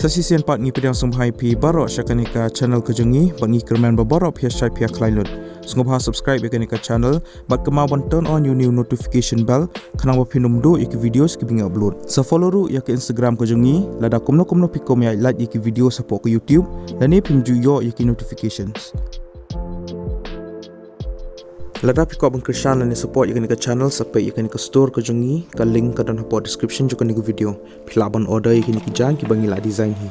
Tasisian part ngi pedang sumhai pi barok syakanika channel kejengi bangi kerman baborok pia syai pia klailut. Sungguh subscribe yakanika channel bat kemawan turn on new notification bell kanang wapinum do yaki videos ki bingi upload. Sa follow ru yaki Instagram kejengi lada kumno pikom ya like yaki video support ke YouTube dan ni pimju yo yaki notifications. Lada pikau bangkirsan dan support yakan nika channel sampai yakan nika store ke jongi ka link ka dan hapot description juga nika video. Pilaban order yakan nika jang ki bangi la design hi.